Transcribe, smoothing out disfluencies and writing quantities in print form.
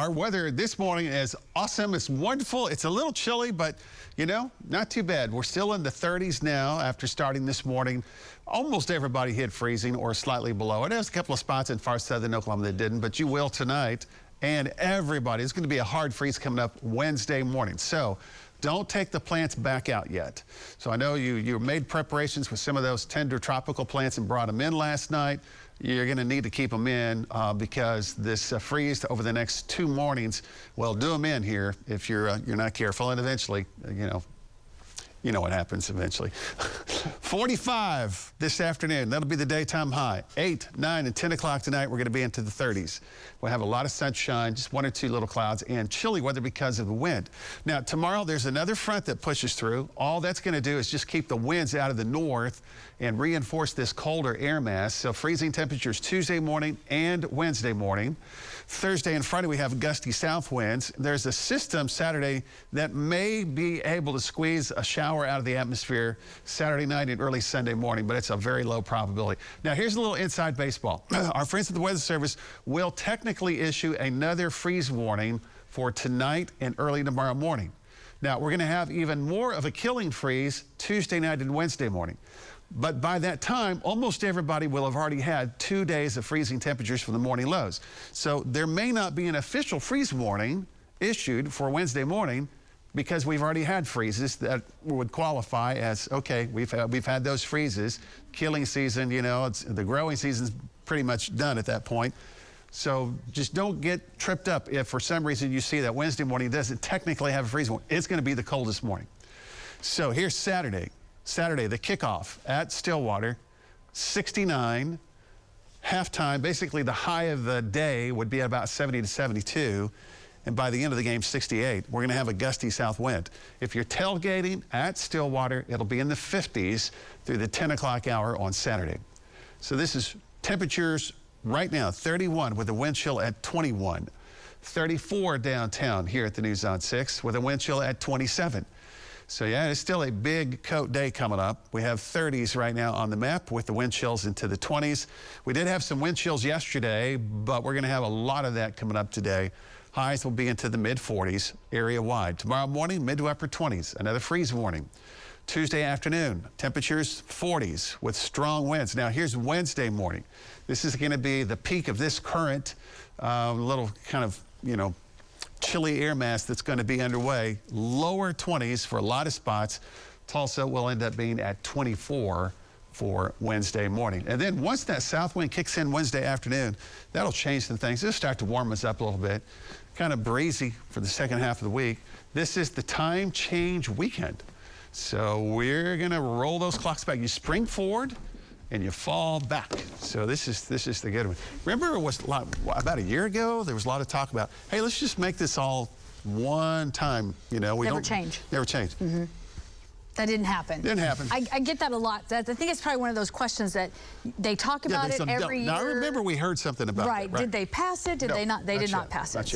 Our weather this morning is awesome. It's wonderful. It's a little chilly, but, you know, not too bad. We're still in the 30s now after starting this morning. Almost everybody hit freezing or slightly below it. There's a couple of spots in far southern Oklahoma that didn't, but you will tonight. And everybody, it's going to be a hard freeze coming up Wednesday morning. So don't take the plants back out yet. So I know you made preparations with some of those tender tropical plants and brought them in last night. You're going to need to keep them in because this freeze over the next 2 mornings will do them in here if you're not careful, and eventually, you know what happens eventually. 45 this afternoon. That'll be the daytime high. 8, 9, and 10 o'clock tonight, we're going to be into the 30s. We'll have a lot of sunshine, just 1 or 2 little clouds, and chilly weather because of the wind. Now, tomorrow, there's another front that pushes through. All that's going to do is just keep the winds out of the north and reinforce this colder air mass. So freezing temperatures Tuesday morning and Wednesday morning. Thursday and Friday, we have gusty south winds. There's a system Saturday that may be able to squeeze a shower out of the atmosphere Saturday night and early Sunday morning, but it's a very low probability. Now, here's a little inside baseball. Our friends at the Weather Service will technically issue another freeze warning for tonight and early tomorrow morning. Now, we're going to have even more of a killing freeze Tuesday night and Wednesday morning. But by that time, almost everybody will have already had 2 days of freezing temperatures from the morning lows. So there may not be an official freeze warning issued for Wednesday morning because we've already had freezes that would qualify as, okay, we've had those freezes. Killing season, you know, the growing season's pretty much done at that point. So just don't get tripped up if for some reason you see that Wednesday morning doesn't technically have a freeze warning. It's going to be the coldest morning. So here's Saturday. Saturday, the kickoff at Stillwater, 69. Halftime, basically the high of the day would be at about 70 to 72. And by the end of the game, 68. We're going to have a gusty south wind. If you're tailgating at Stillwater, it'll be in the 50s through the 10 o'clock hour on Saturday. So this is temperatures right now, 31 with a wind chill at 21. 34 downtown here at the News on 6 with a wind chill at 27. So yeah, it's still a big coat day coming up. We have 30s right now on the map with the wind chills into the 20s. We did have some wind chills yesterday, but we're going to have a lot of that coming up today. Highs will be into the mid-40s area-wide. Tomorrow morning, mid to upper 20s, another freeze warning. Tuesday afternoon, temperatures 40s with strong winds. Now here's Wednesday morning. This is going to be the peak of this current little kind of, you know, chilly air mass that's going to be underway. Lower 20s for a lot of spots. Tulsa will end up being at 24 for Wednesday morning. And then once that south wind kicks in Wednesday afternoon, that'll change some things. It'll start to warm us up a little bit. Kind of breezy for the second half of the week. This is the time change weekend. So we're going to roll those clocks back. You spring forward and you fall back. So this is the good one. Remember, it was about a year ago, there was a lot of talk about, hey, let's just make this all one time. You know, we never change. Never change. Mm-hmm. That didn't happen. Didn't happen. I get that a lot. I think it's probably one of those questions that they talk about it every year. Now, I remember we heard something about that. Right. Did they pass it? Did they not? They did not pass it.